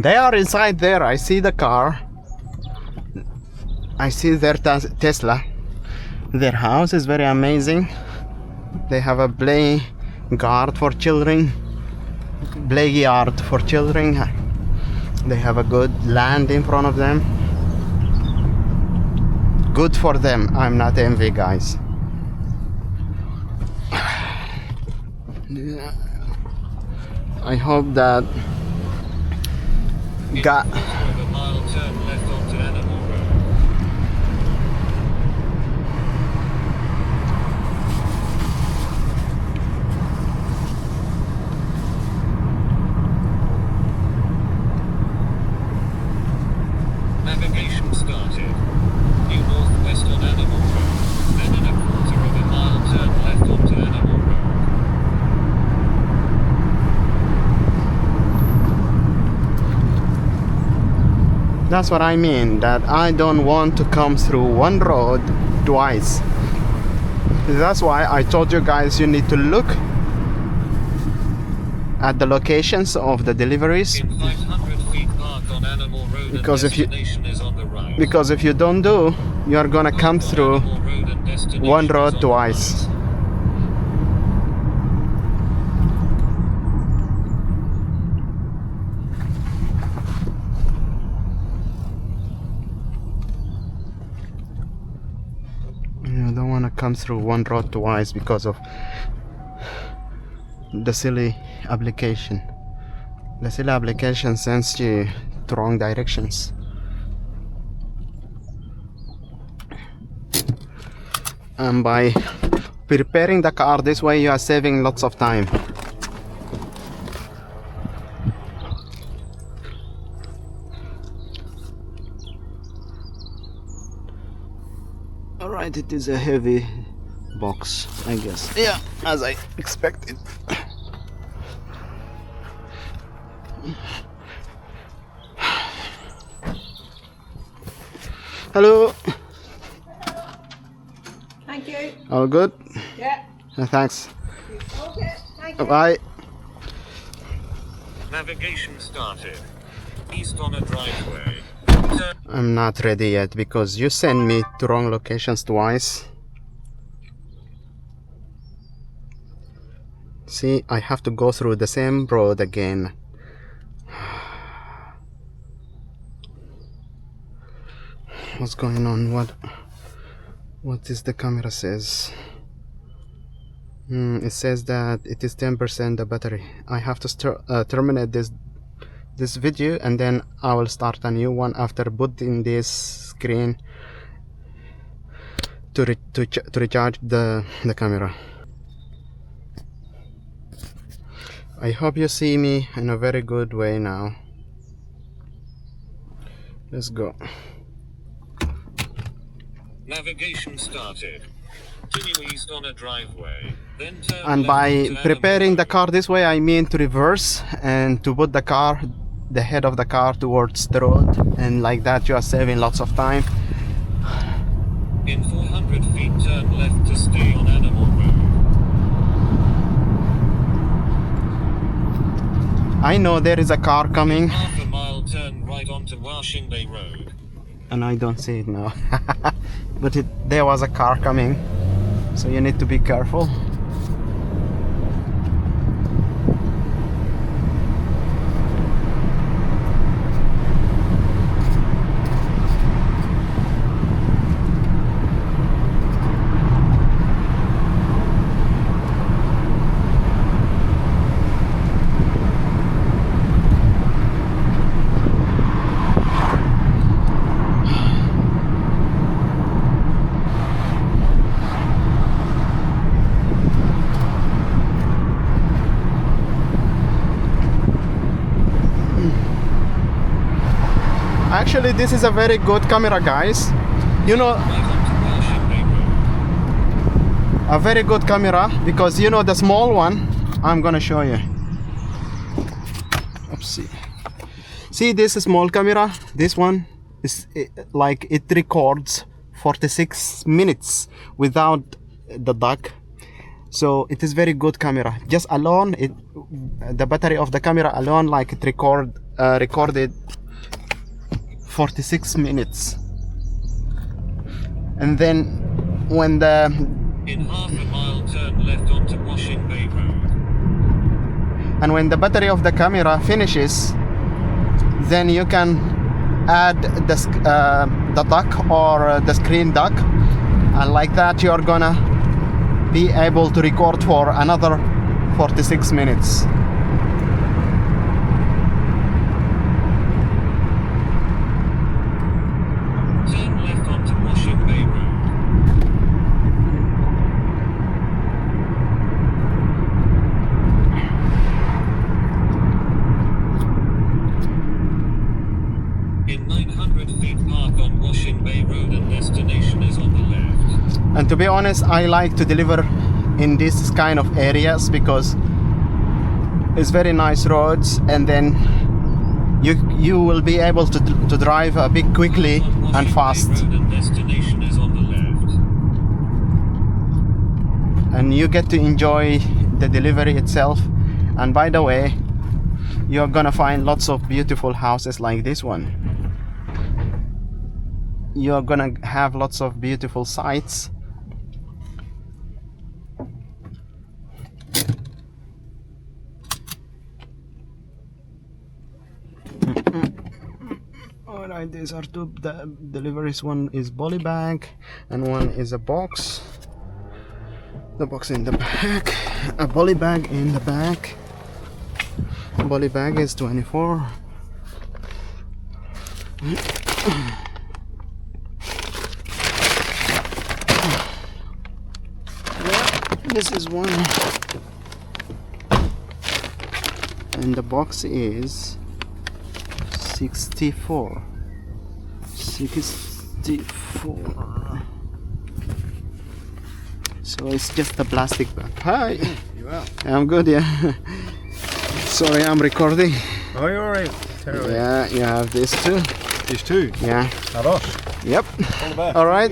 They are inside there. I see the car. I see their Tesla. Their house is very amazing. They have a play guard for children, play yard for children. They have a good land in front of them. Good for them. I'm not envy, guys. I hope that God. Navigation started. Due northwest on Animal Road. Then in a quarter of a mile turn left onto Animal Road. That's what I mean, that I don't want to come through one road twice. That's why I told you guys you need to look at the locations of the deliveries. In 500 feet park on Animal Road, Because if you is on the right. Because if you don't do, you are gonna come through one road twice. You don't want to come through one road twice because of the silly application. The silly application sends you to wrong directions. And by preparing the car this way, you are saving lots of time. Alright, it is a heavy box, I guess. Yeah, as I expected. Hello. Thank you. All good? Yeah. Thanks. Okay, thank you. Bye. Navigation started. East on a driveway. Turn I'm not ready yet because you send me to wrong locations twice. See, I have to go through the same road again. What's going on? What is the camera says? It says that it is 10% the battery. I have to terminate this video and then I will start a new one after putting this screen to recharge the camera. I hope you see me in a very good way now. Let's go. Navigation started. Continue east on a driveway. Then turn And left by onto preparing Animal the Road. car this way, I mean to reverse and to put the head of the car towards the road, and like that you are saving lots of time. In 400 feet turn left to stay on Animal Road. I know there is a car coming Half a mile turn right onto Washington Road. and I don't see it now. But there was a car coming, so you need to be careful. Actually, this is a very good camera, guys. You know, Right onto Washington Road. a very good camera, because you know the small one, I'm gonna show you. Oopsie. See this small camera? This one is like it records 46 minutes without the duck. So it is very good camera. Just alone, the battery of the camera alone, like it recorded 46 minutes. And then when the In half a mile, turn left onto Washing Bay Road. and when the battery of the camera finishes, then you can add the dock or the screen dock, and like that you're gonna be able to record for another 46 minutes. Turn left onto Washing Bay Road. In 900 feet, park on Washing Bay Road and destination is on the left. And to be honest, I like to deliver in these kind of areas because it's very nice roads, and then you will be able to drive a bit quickly Park on and Washing fast, Bay Road and destination is on the left. and you get to enjoy the delivery itself. And by the way, you're gonna find lots of beautiful houses like this one. You're gonna have lots of beautiful sights. Alright, these are two deliveries. One is Ballybag and one is a box. The box in the back, a Ballybag in the back. Ballybag is 24. This is one, and the box is 64. So it's just a plastic bag. Hi. You well? I'm good, yeah. Sorry, I'm recording. Oh, you're alright. Terrible. Yeah, you have this too. These two. Yeah. Arosh. Yep. All the best. All right.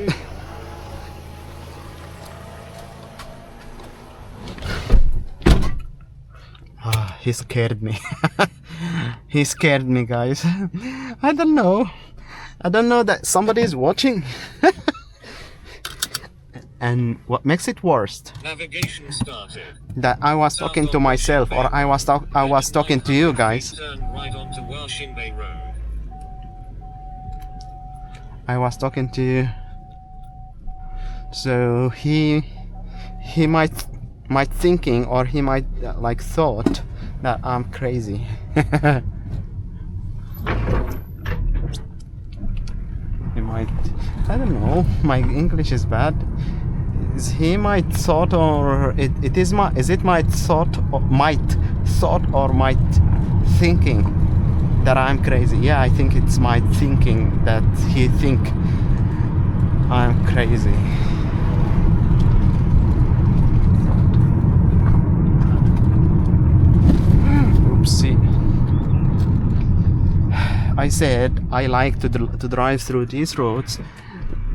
Ah, he scared me. He scared me, guys. I don't know that somebody is watching. And what makes it worse, Navigation started. that I was talking to myself, or I was talking to you guys. Turn right onto Washing Bay Road. I was talking to you. So he might thinking, or he might like thought that I'm crazy. He might, I don't know, my English is bad. He might thought, or is it my thought, or might thinking that I'm crazy. Yeah, I think it's my thinking that he think I'm crazy. Oopsie. I said I like to drive through these roads,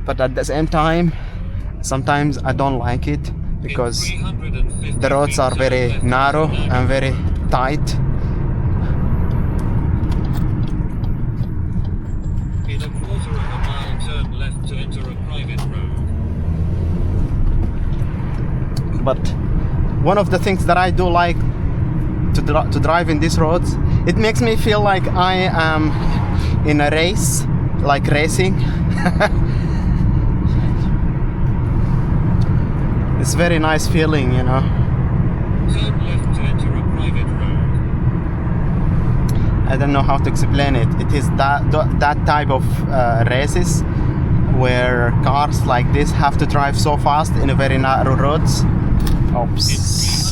but at the same time, sometimes I don't like it because the roads are very narrow and very tight. In a quarter of a mile, turn left to enter a private road. But one of the things that I do like to drive in these roads, it makes me feel like I am in a race, like racing. It's very nice feeling, you know. Turn left to enter a private road. I don't know how to explain it. It is that type of races where cars like this have to drive so fast in a very narrow roads. Oops.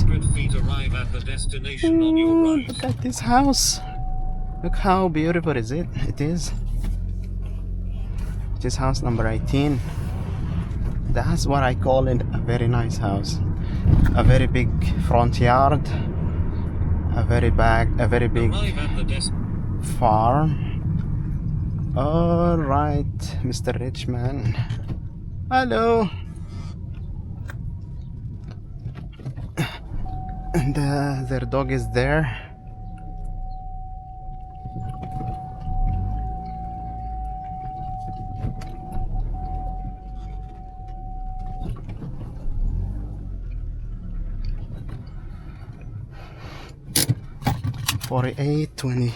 In 300 feet, arrive at the destination on your Ooh, right. look at this house. Look how beautiful is it. It is. It is house number 18. That's what I call it, a very nice house. A very big front yard. A very big Arrive at the farm. All right, Mr. Richman. Hello. And their dog is there. "48, 20,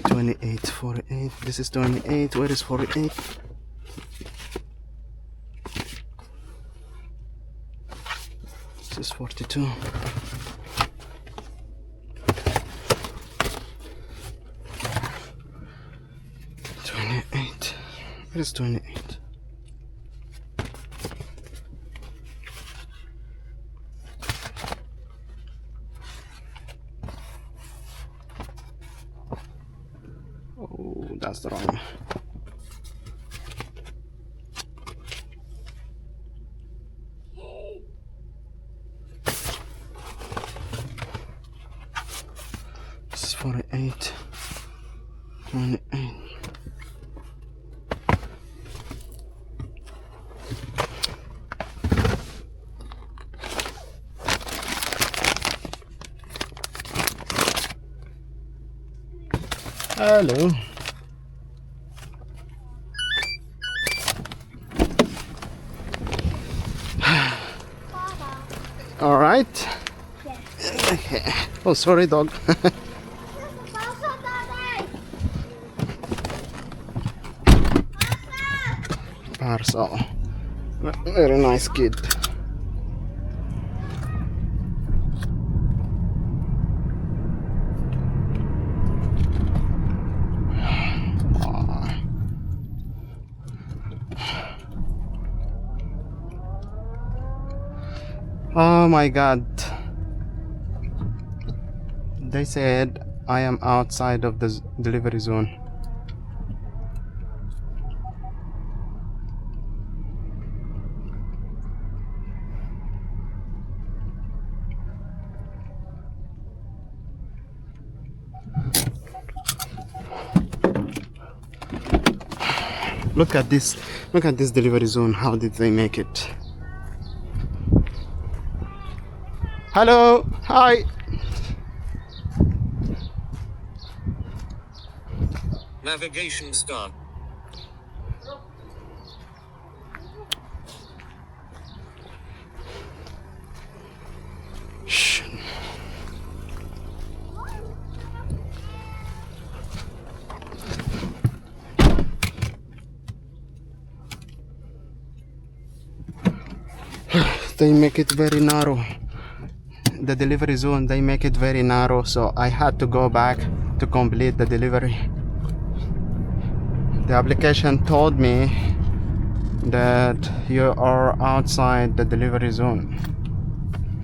28, 48. This is 28. Where is 48? This is 42. Where is 28? Oh, that's the wrong. This is 48. 28. Hello. All right. Okay. Oh, sorry, dog. Parcel. Very nice kid. Oh my god. They said I am outside of the delivery zone. Look at this delivery zone. How did they make it? Hello, hi. Navigation start. Shh. They make it very narrow. The delivery zone, they make it very narrow, so I had to go back to complete the delivery. The application told me that you are outside the delivery zone.